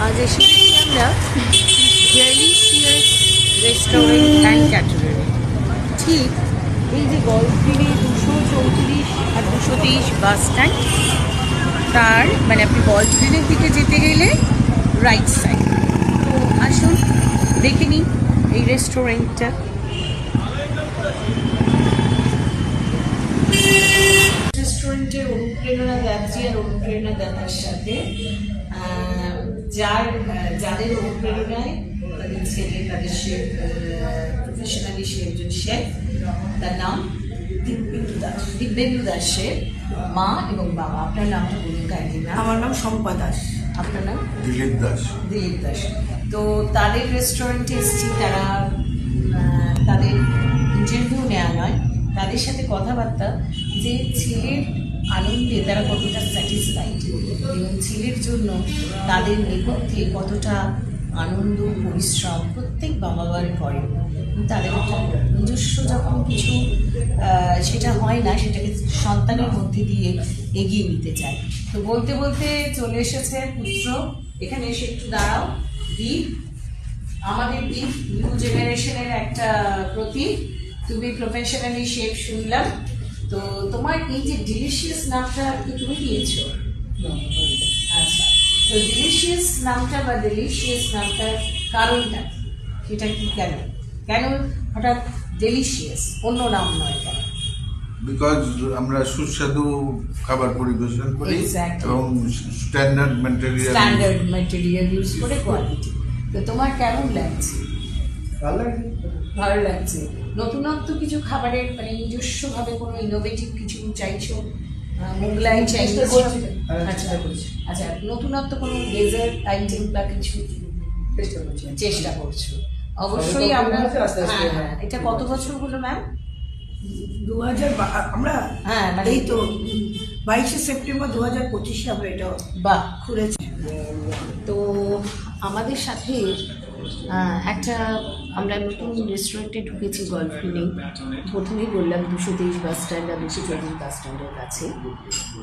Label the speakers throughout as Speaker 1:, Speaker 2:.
Speaker 1: আজ এসেছি আমরা ডেলিশিয়াস রেস্টুরেন্ট অ্যান্ড ক্যাটারিং, ঠিক এই যে গল্ফগ্রিনে 234 আর 223 বাস স্ট্যান্ড, তার মানে আপনি গল্ফগ্রিনের দিকে যেতে গেলে রাইট সাইড। তো আসুন দেখে নিই এই রেস্টুরেন্টটা। রেস্টুরেন্টের অনুপ্রেরণা দাত্রী আর অনুপ্রেরণা দাতার সাথে যাদের অনুপ্রেরণায় তাদের ছেলে, তাদের শেফ, প্রফেশনালি সে একজন শেফ, তার নাম দিব্যেন্দু দাসের মা এবং বাবা। আপনার নামটা বলুন কাইন্ডলি।
Speaker 2: আমার নাম শম্পা দাস।
Speaker 1: আপনার নাম?
Speaker 3: দিলীপ দাস।
Speaker 1: দিলীপ দাস। তো তাদের রেস্টুরেন্টে এসেছি, তারা তাদের ইন্টারভিউ নেওয়া নয়, তাদের সাথে কথাবার্তা যে ছেলের আনন্দে তারা কতটা স্যাটিসফাইড এবং ছেলের জন্য তাদের নেপথ্যে কতটা আনন্দ পরিশ্রম প্রত্যেক বাবা মার করে। তাদের একটা নিজস্ব যখন কিছু সেটা হয় না, সেটাকে সন্তানের মধ্যে দিয়ে এগিয়ে নিতে চায়। তো বলতে বলতে চলে এসেছে পুত্র। এখানে এসে একটু দাঁড়াও। দীপ, আমাদের দীপ নিউ জেনারেশনের একটা প্রতীক। তুমি প্রফেশনালি শেফ শুনলাম, তো তোমার এই যে ডিলিশিয়াস নামটা কি তুমি দিয়েছো? আচ্ছা, তো ডিলিশিয়াস নামটা বা ডেলিশিয়াস নামটার কারণটা সেটা কি, কেন কেন হঠাৎ ডেলিশিয়াস, অন্য নাম নয় কেন?
Speaker 3: বিকজ আমরা সুস্বাদু খাবার পরিবেশন করি এবং স্ট্যান্ডার্ড
Speaker 1: ম্যাটেরিয়াল ইউজ করে কোয়ালিটি। তো তোমার কেমন লাগছে? ভালো লাগছে। নতুনত্ব কিছু খাবারের মানে নিজস্বভাবে কোনো ইনোভেটিভ কিছু চাইছো? মোগলাই চাইছো? আচ্ছা আচ্ছা, নতুনত্ব কোনো ডেজার্ট আইটেম বা কিছু চেষ্টা করছো? অবশ্যই আমরা। হ্যাঁ, এটা কত বছর হলো ম্যাম?
Speaker 2: 2000 আমরা
Speaker 1: মানে
Speaker 2: এই তো 22শে সেপ্টেম্বর 2025 আমরা এটা খুলেছি।
Speaker 1: তো আমাদের সাথে একটা আমরা নতুন রেস্টুরেন্টে ঢুকেছি গল্ফগ্রিনে। প্রথমেই বললাম 223 বাস স্ট্যান্ড আর 224 বাস স্ট্যান্ডের কাছে।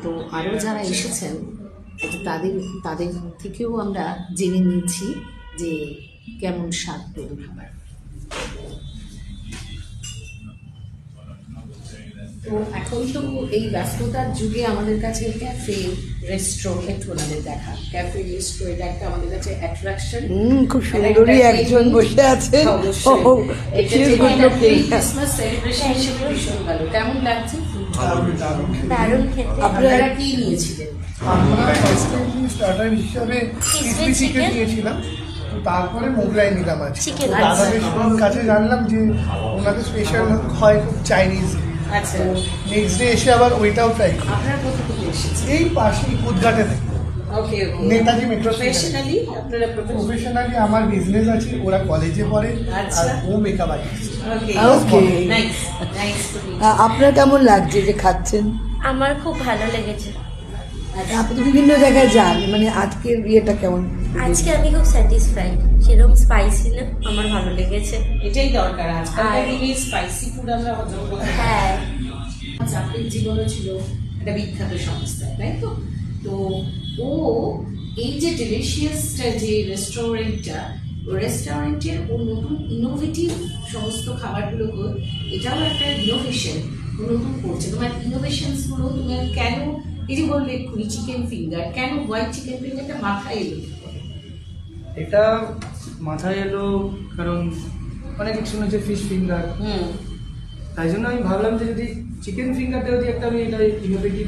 Speaker 1: তো আরও যারা এসেছেন তাদের থেকেও আমরা জেনে নিয়েছি যে কেমন স্বাদ পেল খাবার। তো এখন তো এই ব্যস্ততার যুগে আমাদের কাছে ক্যাফে রেস্ট্রো একটু ওনাদের দেখা। ক্যাফে রেস্ট্রো এটা একটা আমাদের কাছে অ্যাট্রাকশন।
Speaker 2: খুব সুন্দরী একজন বসে আছে।
Speaker 1: ক্রিসমাস সেলিব্রেশন হিসেবে ভীষণ ভালো। কেমন লাগছে?
Speaker 4: দারুণ খেতে।
Speaker 1: আপনারা কি নিয়েছিলেন?
Speaker 5: আমরা স্টার্টার হিসাবে ক্রিসপি চিকেন নিয়েছিলাম, তারপরে মোগলাই নিলাম আজকে। দাদাদের কাছে জানলাম যে ওনাদের স্পেশাল হয় খুব চাইনিজ।
Speaker 1: আচ্ছা,
Speaker 5: নেক্সট ডে এসে আবার ওইটাও ট্রাই করি।
Speaker 1: আপনারা কোথা থেকে এসেছেন?
Speaker 5: এই পাশেই কুদঘাটে থেকে।
Speaker 1: ওকে ওকে।
Speaker 5: নেতাজি মেট্রো
Speaker 1: প্রফেশনালি আপনারা
Speaker 5: প্রফেশনালি আমার বিজনেস আছে, ওরা কলেজে পড়ে আর ও মেকআপ আর্টিস্ট।
Speaker 1: ওকে,
Speaker 2: Okay.
Speaker 1: Nice nice.
Speaker 2: আপনার কেমন লাগছে যে খাচ্ছেন?
Speaker 4: আমার খুব ভালো লেগেছে।
Speaker 2: আপনি তো বিভিন্ন জায়গায় যান, মানে আজকের ইয়েটা কেমন?
Speaker 4: আজকে আমি খুব স্যাটিসফাইড, সেরকম স্পাইসি না, আমার ভালো লেগেছে।
Speaker 1: এটাই দরকার আজকালকার দিনে, স্পাইসি ফুড আমরা হজম করতে।
Speaker 4: হ্যাঁ,
Speaker 1: চাকরির জীবনও ছিল একটা বিখ্যাত সংস্থায়, তাই তো? তো ও এই যে ডেলিশিয়াসটা যে রেস্টুরেন্টের ও নতুন ইনোভেটিভ সমস্ত খাবারগুলো, এটাও একটা ইনোভেশন নতুন করছে। তোমার ইনোভেশনসগুলো তোমার কেন, এই যে বললে এক্ষুনি চিকেন ফিঙ্গার, কেন হোয়াইট চিকেন ফিঙ্গারটা মাথায় এলো?
Speaker 6: এটা মাথায় এলো কারণ অনেক কিছু শুনেছে ফিশ ফিঙ্গার, তাই জন্য আমি ভাবলাম যে যদি চিকেন ফিঙ্গারটা যদি একটা আমি এটা ইনোভেটিভ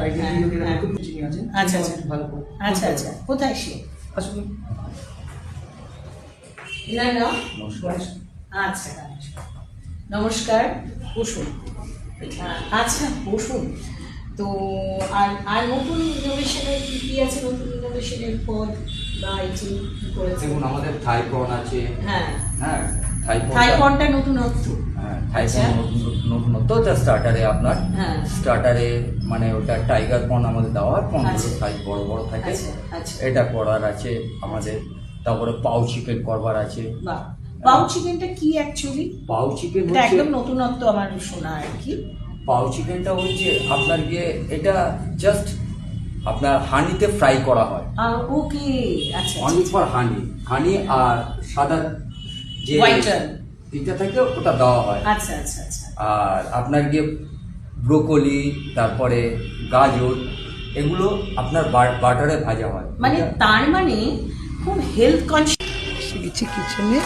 Speaker 6: আইডিয়া যদি নতুন কিছু নিয়ে আছে।
Speaker 1: আচ্ছা আচ্ছা,
Speaker 6: ভালো করে।
Speaker 1: আচ্ছা আচ্ছা, কোথায় সে?
Speaker 6: আসুন।
Speaker 1: না না, আচ্ছা নমস্কার, বসুন। আচ্ছা বসুন। তো আর নতুন ইনোভেশনের কি আছে? নতুন ইনোভেশনের পদ বা আইটেম কি করেছে?
Speaker 7: দেখুন, আমাদের থাই কর্ন আছে।
Speaker 1: হ্যাঁ
Speaker 7: হ্যাঁ,
Speaker 1: থাই কর্নটা নতুনত্ব।
Speaker 7: হ্যাঁ, থাই কর্ন নতুনত্ব। ওটা স্টার্টারে আপনার স্টার্টারে মানে ওটা টাইগার কর্ন আমাদের দেওয়ার কর্নগুলো থাই বড় বড় থাকে, এটা করার আছে আমাদের। তারপরে পাউ চিকেন করবার আছে।
Speaker 1: বাহ, পাউ চিকেনটা কি অ্যাকচুয়ালি?
Speaker 7: পাউ চিকেন
Speaker 1: একদম নতুনত্ব আমার শোনা আর কি।
Speaker 7: পাউ চিকেনটা হচ্ছে আপনার গিয়ে এটা জাস্ট আপনার হানিতে ফ্রাই করা হয়।
Speaker 1: ওকে, আচ্ছা
Speaker 7: অনলি ফর হানি, হানি আর সাদা যে
Speaker 1: হোয়াইটার,
Speaker 7: এটা থাকে ওটা দেওয়া হয়।
Speaker 1: আচ্ছা আচ্ছা আচ্ছা।
Speaker 7: আর আপনার গিয়ে ব্রোকলি, তারপরে গাজর, এগুলো আপনার বাটারে ভাজা হয়।
Speaker 1: মানে তার মানে খুব হেলথ কনসিয়াস।
Speaker 2: শিখেছি কিচেনে,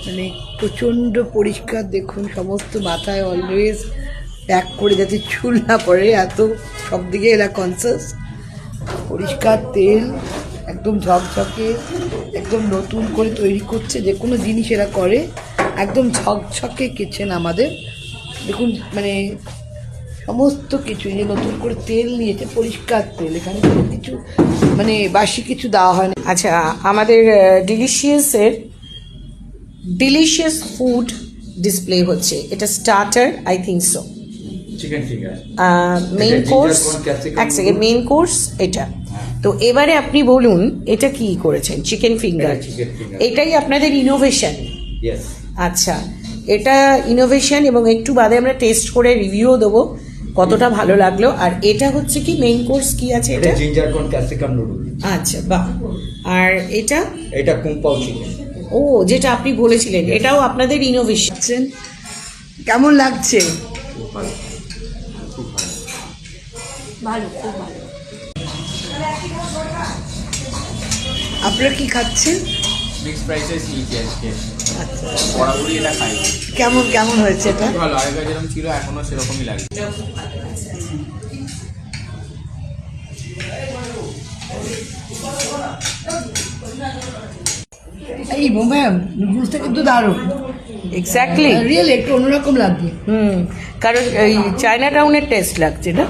Speaker 2: মানে প্রচণ্ড পরিষ্কার। দেখুন সমস্ত মাথায় অলওয়েজ প্যাক করে যাতে চুল না পড়ে, এত সব দিকে এরা কনসাস। পরিষ্কার তেল, একদম ঝকঝকে, একদম নতুন করে তৈরি করছে। যে কোনো জিনিস এরা করে একদম ঝকঝকে কিচেন আমাদের। দেখুন মানে সমস্ত কিছু, যে নতুন করে তেল নিয়েছে, পরিষ্কার তেল, এখানে কোনো কিছু মানে বাসি কিছু দেওয়া হয় না।
Speaker 1: আচ্ছা, আমাদের ডিলিশিয়াস ফুড ডিসপ্লে হচ্ছে। এটা starter, I think so,
Speaker 7: chicken finger,
Speaker 1: main
Speaker 7: এটা
Speaker 1: কোর্স,
Speaker 7: ginger corn capsicum
Speaker 1: এক সেকেন্ড, মেইন কোর্স এটা। তো এবারে আপনি বলুন এটা কি করেছেন? চিকেন ফিঙ্গার,
Speaker 7: এটা chicken finger।
Speaker 1: এটাই আপনাদের ইনোভেশন?
Speaker 7: ইয়েস।
Speaker 1: আচ্ছা, এটা ইনোভেশন, এবং একটু বাদে আমরা টেস্ট করে রিভিউও দেবো কতটা ভালো লাগলো। আর এটা হচ্ছে কি মেইন কোর্স কি আছে
Speaker 7: এটা
Speaker 1: এটা?
Speaker 7: Ginger corn capsicum noodle.
Speaker 1: আচ্ছা, বাহ। আর
Speaker 7: এটা কুংপাও চিকেন।
Speaker 1: ও, যেটা আপনি বলেছিলেন, এটাও আপনাদের ইনোভেশন।
Speaker 2: কেমন লাগছে?
Speaker 4: ভালো, খুব ভালো।
Speaker 2: আপনারা কি খাচ্ছেন?
Speaker 8: মিক্স ফ্রাইড রাইস নিয়েছি আজকে।
Speaker 2: আচ্ছা,
Speaker 8: বরাবরই এটা খাই।
Speaker 2: কেমন হয়েছে এটা?
Speaker 8: খুব ভালো, আগেকার যেরকম ছিল এখনো সেরকমই লাগে।
Speaker 2: এই ম্যাম, নুডলসটা কিন্তু দারুণ,
Speaker 1: এক্স্যাক্টলি,
Speaker 2: রিয়েল একটু অন্যরকম লাগবে।
Speaker 1: কারণ এই চায়না টাউনের টেস্ট লাগছে না,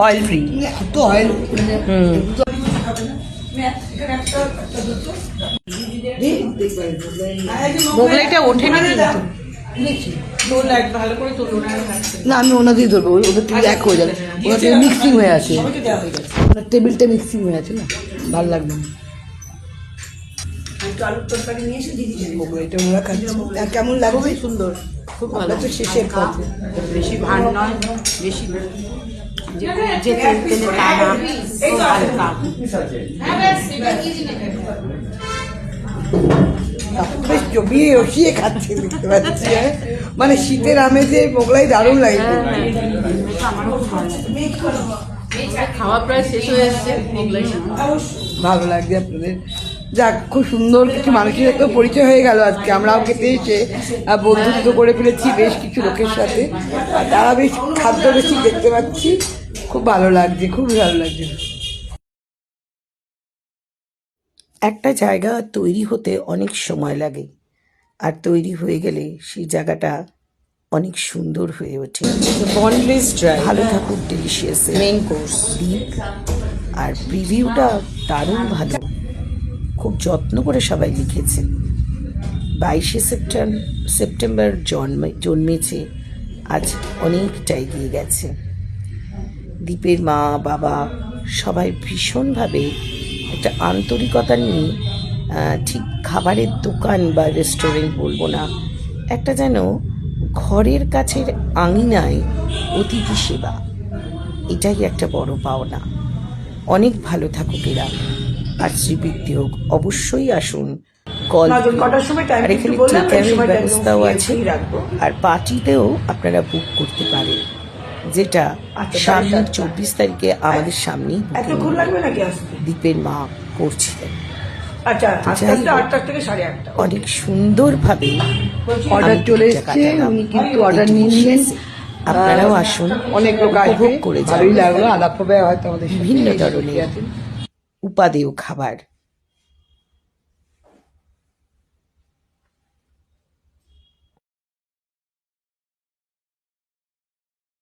Speaker 1: অয়েল ফ্রি।
Speaker 2: এত অয়েল মানে
Speaker 1: মোগলাইটা ওঠেনি কিন্তু।
Speaker 2: না, আমি ওনাদেরই ধরবো, ওদের থেকে এক হয়ে যাবে, ওনার থেকে মিক্সিং হয়ে আছে, ওনার টেবিলটা মিক্সিং হয়ে আছে না, ভালো লাগবে না। মোগলাইটা ওরা খাচ্ছে, আর কেমন লাগবে? সুন্দর, খুব ভালো। তো শেষের পথে
Speaker 9: বেশি ভার নয়, বেশি যে তেল তেলে তা না, খুব হালকা।
Speaker 2: বেশ জমিয়ে রসিয়ে খাচ্ছে, দেখতে পাচ্ছি। মানে শীতের আমেজে মোগলাই দারুণ লাগবে।
Speaker 9: আমারও খুব ভালো লাগে। খাওয়া প্রায় শেষ হয়ে এসছে, মোগলাই
Speaker 2: ভালো লাগছে আপনাদের। যাক, খুব সুন্দর কিছু মানুষের সাথে পরিচয় হয়ে গেল আজকে। আমরাও খেতে এসে বন্ধুত্ব করে ফেলেছি বেশ কিছু লোকের সাথে, আর তারা বেশ খাদ্য বেশি দেখতে পাচ্ছি। খুব ভালো লাগছে, খুবই ভালো লাগছে।
Speaker 1: একটা জায়গা তৈরি হতে অনেক সময় লাগে, আর তৈরি হয়ে গেলে সেই জায়গাটা অনেক সুন্দর হয়ে ওঠে। বনলেস ড্রাই, ভালো থাকুক ডিলিশিয়াস মেইন কোর্স দিক, আর প্রিভিউটা দারুণ ভালো, খুব যত্ন করে সবাই লিখেছে। 22শে সেপ্টেম্বর জন্মেছে, আজ অনেকটা এগিয়ে গেছে। দীপের মা বাবা সবাই ভীষণভাবে একটা আন্তরিকতা নিয়ে, ঠিক খাবারের দোকান বা রেস্টুরেন্ট বলবো না, একটা যেন ঘরের কাছের আঙিনায় অতিথি সেবা, এটাই একটা বড় পাওনা। অনেক ভালো থাকুক এরা, আর শ্রীবৃদ্ধি হোক। অবশ্যই আসুন, কল, আর এখানে টেকারের ব্যবস্থাও আছে, আর পার্টিতেও আপনারা বুক করতে পারেন, যেটা সামনের 24 তারিখে আমাদের সামনেই দীপের মা করছিলেন। অনেক সুন্দরভাবে
Speaker 2: অর্ডার চলে এসছে, উনি কিন্তু অর্ডার নিয়ে নিলেন।
Speaker 1: আপনারাও আসুন,
Speaker 2: অনেক লোক আসবে,
Speaker 1: করে
Speaker 2: ভালোই লাগলো। আলাপ হবে হয়তো আমাদের
Speaker 1: বিভিন্ন ধরনের উপাদেয় খাবার।